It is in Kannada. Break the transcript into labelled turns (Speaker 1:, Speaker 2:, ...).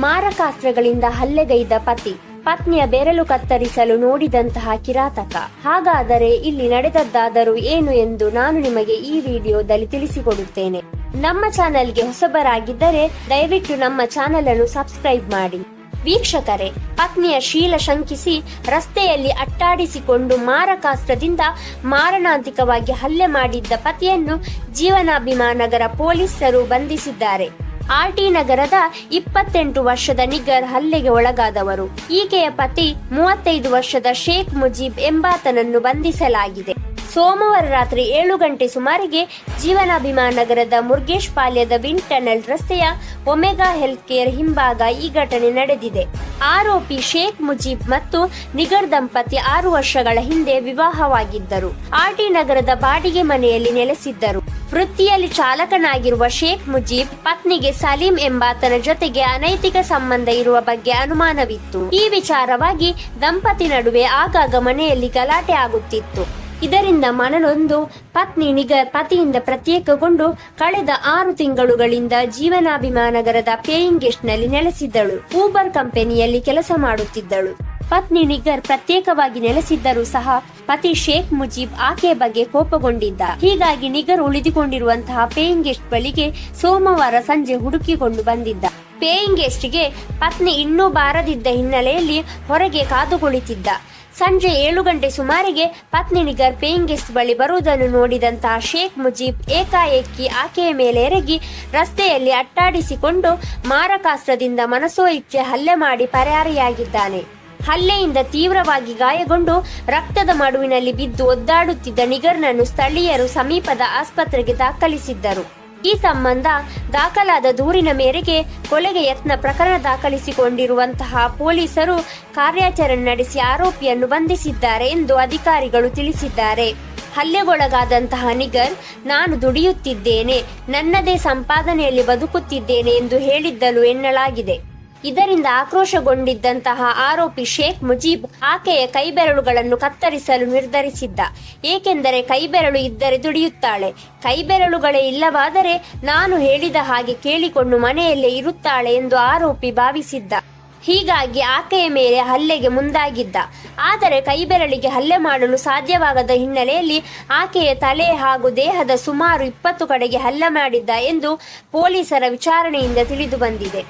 Speaker 1: ಮಾರಕಾಸ್ತ್ರಗಳಿಂದ ಹಲ್ಲೆಗೈದ ಪತಿ, ಪತ್ನಿಯ ಬೆರಳು ಕತ್ತರಿಸಲು ನೋಡಿದಂತಹ ಕಿರಾತಕ. ಹಾಗಾದರೆ ಇಲ್ಲಿ ನಡೆದದ್ದಾದರೂ ಏನು ಎಂದು ನಾನು ನಿಮಗೆ ಈ ವಿಡಿಯೋದಲ್ಲಿ ತಿಳಿಸಿಕೊಡುತ್ತೇನೆ. ನಮ್ಮ ಚಾನೆಲ್ಗೆ ಹೊಸಬರಾಗಿದ್ದರೆ ದಯವಿಟ್ಟು ನಮ್ಮ ಚಾನೆಲ್ ಅನ್ನು ಸಬ್ಸ್ಕ್ರೈಬ್ ಮಾಡಿ. ವೀಕ್ಷಕರೇ, ಪತ್ನಿಯ ಶೀಲ ಶಂಕಿಸಿ ರಸ್ತೆಯಲ್ಲಿ ಅಟ್ಟಾಡಿಸಿಕೊಂಡು ಮಾರಕಾಸ್ತ್ರದಿಂದ ಮಾರಣಾಂತಿಕವಾಗಿ ಹಲ್ಲೆ ಮಾಡಿದ್ದ ಪತಿಯನ್ನು ಜೀವನಾಭಿಮಾನಗರ ಪೊಲೀಸರು ಬಂಧಿಸಿದ್ದಾರೆ. ಆರ್ಟಿ ನಗರದ 28 ವರ್ಷದ ನಿಗರ್ ಹಲ್ಲೆಗೆ ಒಳಗಾದವರು. ಈಕೆಯ ಪತಿ 35 ವರ್ಷದ ಶೇಖ್ ಮುಜೀಬ್ ಎಂಬಾತನನ್ನು ಬಂಧಿಸಲಾಗಿದೆ. ಸೋಮವಾರ ರಾತ್ರಿ 7 ಗಂಟೆ ಸುಮಾರಿಗೆ ಜೀವನಾಭಿಮಾನಗರದ ಮುರ್ಗೇಶ್ ಪಾಳ್ಯದ ವಿಂಡ್ ಟನಲ್ ರಸ್ತೆಯ ಒಮೆಗಾ ಹೆಲ್ತ್ ಕೇರ್ ಹಿಂಭಾಗ ಈ ಘಟನೆ ನಡೆದಿದೆ. ಆರೋಪಿ ಶೇಖ್ ಮುಜೀಬ್ ಮತ್ತು ನಿಗರ್ ದಂಪತಿ 6 ವರ್ಷಗಳ ಹಿಂದೆ ವಿವಾಹವಾಗಿದ್ದರು. ಆರ್ಟಿ ನಗರದ ಬಾಡಿಗೆ ಮನೆಯಲ್ಲಿ ನೆಲೆಸಿದ್ದರು. ವೃತ್ತಿಯಲ್ಲಿ ಚಾಲಕನಾಗಿರುವ ಶೇಖ್ ಮುಜೀಬ್ ಪತ್ನಿಗೆ ಸಲೀಂ ಎಂಬಾತನ ಜೊತೆಗೆ ಅನೈತಿಕ ಸಂಬಂಧ ಇರುವ ಬಗ್ಗೆ ಅನುಮಾನವಿತ್ತು. ಈ ವಿಚಾರವಾಗಿ ದಂಪತಿ ನಡುವೆ ಆಗಾಗ ಮನೆಯಲ್ಲಿ ಗಲಾಟೆ ಆಗುತ್ತಿತ್ತು. ಇದರಿಂದ ಮನನೊಂದು ಪತ್ನಿ ನಿಗರ್ ಪತಿಯಿಂದ ಪ್ರತ್ಯೇಕಗೊಂಡು ಕಳೆದ 6 ತಿಂಗಳುಗಳಿಂದ ಜೀವನಾಭಿಮಾನಗರದ ಪೇಯಿಂಗ್ ಗೆಸ್ಟ್ ನಲ್ಲಿ ನೆಲೆಸಿದ್ದಳು. ಊಬರ್ ಕಂಪನಿಯಲ್ಲಿ ಕೆಲಸ ಮಾಡುತ್ತಿದ್ದಳು. ಪತ್ನಿ ನಿಗರ್ ಪ್ರತ್ಯೇಕವಾಗಿ ನೆಲೆಸಿದ್ದರೂ ಸಹ ಪತಿ ಶೇಖ್ ಮುಜೀಬ್ ಆಕೆಯ ಬಗ್ಗೆ ಕೋಪಗೊಂಡಿದ್ದ. ಹೀಗಾಗಿ ನಿಗರ್ ಉಳಿದುಕೊಂಡಿರುವಂತಹ ಪೇಯಿಂಗ್ ಗೆಸ್ಟ್ ಬಳಿಗೆ ಸೋಮವಾರ ಸಂಜೆ ಹುಡುಕಿಕೊಂಡು ಬಂದಿದ್ದ. ಪೇಯಿಂಗ್ ಗೆಸ್ಟ್ಗೆ ಪತ್ನಿ ಇನ್ನೂ ಬಾರದಿದ್ದ ಹಿನ್ನೆಲೆಯಲ್ಲಿ ಹೊರಗೆ ಕಾದು ಕುಳಿತಿದ್ದ. ಸಂಜೆ 7 ಗಂಟೆ ಸುಮಾರಿಗೆ ಪತ್ನಿ ನಿಗರ್ ಪೇಯಿಂಗ್ ಗೆಸ್ಟ್ ಬಳಿ ಬರುವುದನ್ನು ನೋಡಿದಂತಹ ಶೇಖ್ ಮುಜೀಬ್ ಏಕಾಏಕಿ ಆಕೆಯ ಮೇಲೆ ಎರಗಿ ರಸ್ತೆಯಲ್ಲಿ ಅಟ್ಟಾಡಿಸಿಕೊಂಡು ಮಾರಕಾಸ್ತ್ರದಿಂದ ಮನಸೋ ಇಚ್ಛೆ ಹಲ್ಲೆ ಮಾಡಿ ಪರಾರಿಯಾಗಿದ್ದಾನೆ. ಹಲ್ಲೆಯಿಂದ ತೀವ್ರವಾಗಿ ಗಾಯಗೊಂಡು ರಕ್ತದ ಮಡುವಿನಲ್ಲಿ ಬಿದ್ದು ಒದ್ದಾಡುತ್ತಿದ್ದ ನಿಗರ್ನನ್ನು ಸ್ಥಳೀಯರು ಸಮೀಪದ ಆಸ್ಪತ್ರೆಗೆ ದಾಖಲಿಸಿದ್ದರು. ಈ ಸಂಬಂಧ ದಾಖಲಾದ ದೂರಿನ ಮೇರೆಗೆ ಕೊಲೆಗೆ ಯತ್ನ ಪ್ರಕರಣ ದಾಖಲಿಸಿಕೊಂಡಿರುವಂತಹ ಪೊಲೀಸರು ಕಾರ್ಯಾಚರಣೆ ನಡೆಸಿ ಆರೋಪಿಯನ್ನು ಬಂಧಿಸಿದ್ದಾರೆ ಎಂದು ಅಧಿಕಾರಿಗಳು ತಿಳಿಸಿದ್ದಾರೆ. ಹಲ್ಲೆಗೊಳಗಾದಂತಹ ನಿಗರ್, ನಾನು ದುಡಿಯುತ್ತಿದ್ದೇನೆ, ನನ್ನದೇ ಸಂಪಾದನೆಯಲ್ಲಿ ಬದುಕುತ್ತಿದ್ದೇನೆ ಎಂದು ಹೇಳಿದ್ದಲು ಎನ್ನಲಾಗಿದೆ. ಇದರಿಂದ ಆಕ್ರೋಶಗೊಂಡಿದ್ದಂತಹ ಆರೋಪಿ ಶೇಖ್ ಮುಜೀಬ್ ಆಕೆಯ ಕೈಬೆರಳುಗಳನ್ನು ಕತ್ತರಿಸಲು ನಿರ್ಧರಿಸಿದ್ದ. ಏಕೆಂದರೆ ಕೈಬೆರಳು ಇದ್ದರೆ ದುಡಿಯುತ್ತಾಳೆ, ಕೈಬೆರಳುಗಳೇ ಇಲ್ಲವಾದರೆ ನಾನು ಹೇಳಿದ ಹಾಗೆ ಕೇಳಿಕೊಂಡು ಮನೆಯಲ್ಲೇ ಇರುತ್ತಾಳೆ ಎಂದು ಆರೋಪಿ ಭಾವಿಸಿದ್ದ. ಹೀಗಾಗಿ ಆಕೆಯ ಮೇಲೆ ಹಲ್ಲೆಗೆ ಮುಂದಾಗಿದ್ದ. ಆದರೆ ಕೈಬೆರಳಿಗೆ ಹಲ್ಲೆ ಮಾಡಲು ಸಾಧ್ಯವಾಗದ ಹಿನ್ನೆಲೆಯಲ್ಲಿ ಆಕೆಯ ತಲೆ ಹಾಗೂ ದೇಹದ ಸುಮಾರು 20 ಕಡೆಗೆ ಹಲ್ಲೆ ಮಾಡಿದ್ದ ಎಂದು ಪೊಲೀಸರ ವಿಚಾರಣೆಯಿಂದ ತಿಳಿದು ಬಂದಿದೆ.